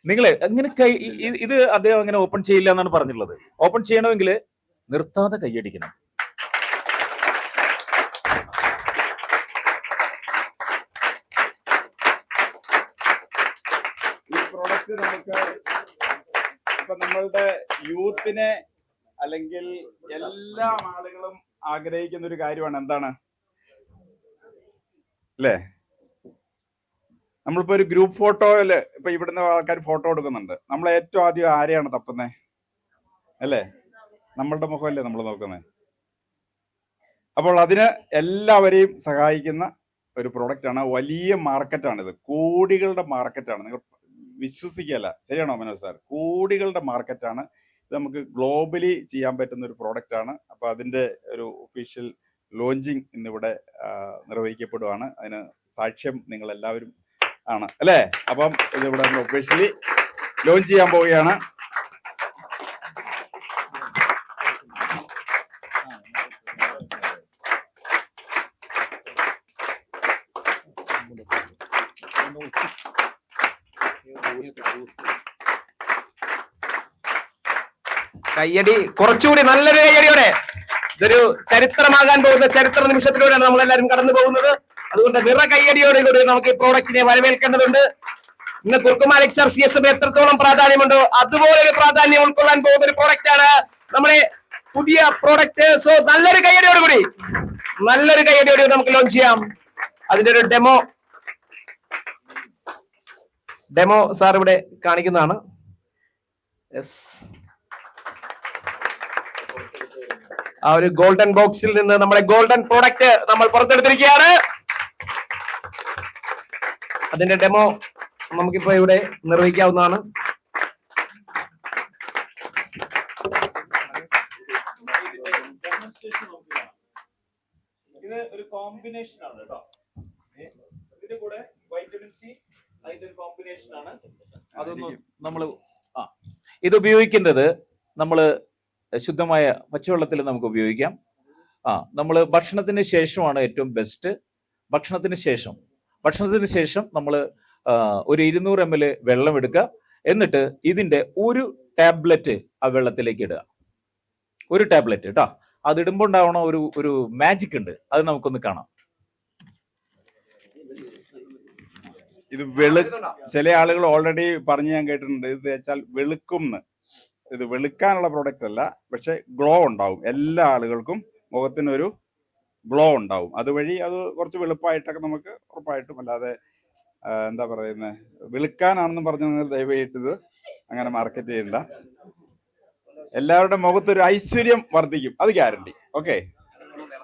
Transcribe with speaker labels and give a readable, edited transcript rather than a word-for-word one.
Speaker 1: നിങ്ങളെ അങ്ങനെ ഇത് അദ്ദേഹം അങ്ങനെ ഓപ്പൺ ചെയ്യില്ല എന്നാണ് പറഞ്ഞിട്ടുള്ളത്. ഓപ്പൺ ചെയ്യണമെങ്കിൽ നിർത്താതെ കൈയടിക്കണം.
Speaker 2: ഈ പ്രോഡക്റ്റ് നമുക്ക് ഇപ്പൊ നമ്മളുടെ യൂത്തിനെ അല്ലെങ്കിൽ എല്ലാ ആളുകളും ആഗ്രഹിക്കുന്ന ഒരു കാര്യമാണ്. എന്താണ് അല്ലേ? നമ്മളിപ്പോ ഒരു ഗ്രൂപ്പ് ഫോട്ടോയില് ഇപ്പൊ ഇവിടുന്ന് ആൾക്കാർ ഫോട്ടോ എടുക്കുന്നുണ്ട്. നമ്മൾ ഏറ്റവും ആദ്യം ആരെയാണ് തപ്പുന്നത്? അല്ലേ? നമ്മളുടെ മുഖമല്ലേ നമ്മൾ നോക്കുന്നത്. അപ്പോൾ അതിന് എല്ലാവരെയും സഹായിക്കുന്ന ഒരു പ്രൊഡക്റ്റാണ്. വലിയ മാർക്കറ്റാണിത്, കോടികളുടെ മാർക്കറ്റാണ്. നിങ്ങൾ വിശ്വസിക്കല്ല, ശരിയാണോ മനോജ് സാർ? കോടികളുടെ മാർക്കറ്റാണ് ഇത്. നമുക്ക് ഗ്ലോബലി ചെയ്യാൻ പറ്റുന്ന ഒരു പ്രോഡക്റ്റാണ്. അപ്പൊ അതിന്റെ ഒരു ഒഫീഷ്യൽ ലോഞ്ചിങ് ഇന്നിവിടെ നിർവഹിക്കപ്പെടുവാണ്. അതിന് സാക്ഷ്യം നിങ്ങൾ എല്ലാവരും ആണ്, അല്ലേ? അപ്പം ഇതിവിടെ ഒഫീഷ്യലി ലോഞ്ച് ചെയ്യാൻ പോവുകയാണ്.
Speaker 3: കയ്യടി കുറച്ചുകൂടി നല്ലൊരു കയ്യടിയോടെ. ഇതൊരു ചരിത്രമാകാൻ പോകുന്ന ചരിത്ര നിമിഷത്തിലൂടെയാണ് നമ്മളെല്ലാവരും കടന്നു പോകുന്നത്. അതുകൊണ്ട് നിറ കയ്യടിയോടെ കൂടി നമുക്ക് ഈ പ്രോഡക്റ്റിനെ വരവേൽക്കേണ്ടതുണ്ട്. ഇന്ന് കുർക്കുമാൽ XRCSM എത്രത്തോളം പ്രാധാന്യമുണ്ടോ അതുപോലെ ഒരു പ്രാധാന്യം ഉൾക്കൊള്ളാൻ പോകുന്ന ഒരു പ്രോഡക്റ്റ് ആണ് നമ്മുടെ പുതിയ പ്രോഡക്റ്റ്. സോ നല്ലൊരു കയ്യടിയോടുകൂടി നമുക്ക് ലോഞ്ച് ചെയ്യാം. അതിന്റെ ഒരു ഡെമോ സാർ ഇവിടെ കാണിക്കുന്നതാണ്. ആ ഒരു ഗോൾഡൻ ബോക്സിൽ നിന്ന് നമ്മുടെ ഗോൾഡൻ പ്രോഡക്റ്റ് നമ്മൾ പുറത്തെടുത്തിരിക്കുകയാണ്. അതിന്റെ ഡെമോ നമുക്കിപ്പോ ഇവിടെ നിർവഹിക്കാവുന്നതാണ്.
Speaker 1: ഇത് ഒരു കോമ്പിനേഷൻ ആണ് കേട്ടോ. ഇതിന്റെ കൂടെ വൈറ്റമിൻ സി അതിന്റെ ഒരു കോമ്പിനേഷൻ ആണ്. അതൊന്നും നമ്മള് ഇത് ഉപയോഗിക്കേണ്ടത് നമ്മള് ശുദ്ധമായ പച്ചവെള്ളത്തിൽ നമുക്ക് ഉപയോഗിക്കാം. നമ്മൾ ഭക്ഷണത്തിന് ശേഷമാണ് ഏറ്റവും ബെസ്റ്റ്. ഭക്ഷണത്തിന് ശേഷം നമ്മൾ ഒരു 200 ml വെള്ളം എടുക്കുക. എന്നിട്ട് ഇതിന്റെ ഒരു ടാബ്ലറ്റ് ആ വെള്ളത്തിലേക്ക് ഇടുക. ഒരു ടാബ്ലറ്റ് കേട്ടോ. അത് ഇടുമ്പോൾ ഉണ്ടാവണ ഒരു മാജിക് ഉണ്ട്, അത് നമുക്കൊന്ന് കാണാം.
Speaker 2: ഇത് ചില ആളുകൾ ഓൾറെഡി പറഞ്ഞ് ഞാൻ കേട്ടിട്ടുണ്ട്. ഇത് തേച്ചാൽ വെളുക്കുംന്ന്. ഇത് വെളുക്കാനുള്ള പ്രോഡക്റ്റ് അല്ല, പക്ഷെ ഗ്ലോ ഉണ്ടാവും. എല്ലാ ആളുകൾക്കും മുഖത്തിനൊരു ഗ്ലോ ഉണ്ടാവും. അതുവഴി അത് കുറച്ച് വെളുപ്പായിട്ടൊക്കെ നമുക്ക് ഉറപ്പായിട്ടും. അല്ലാതെ എന്താ പറയുന്നത്, വെളുക്കാനാണെന്ന് പറഞ്ഞു ദയവായിട്ട് ഇത് അങ്ങനെ മാർക്കറ്റ് ചെയ്യണ്ട. എല്ലാവരുടെ മുഖത്തൊരു ഐശ്വര്യം വർദ്ധിക്കും, അത് ഗ്യാരണ്ടി. ഓക്കെ.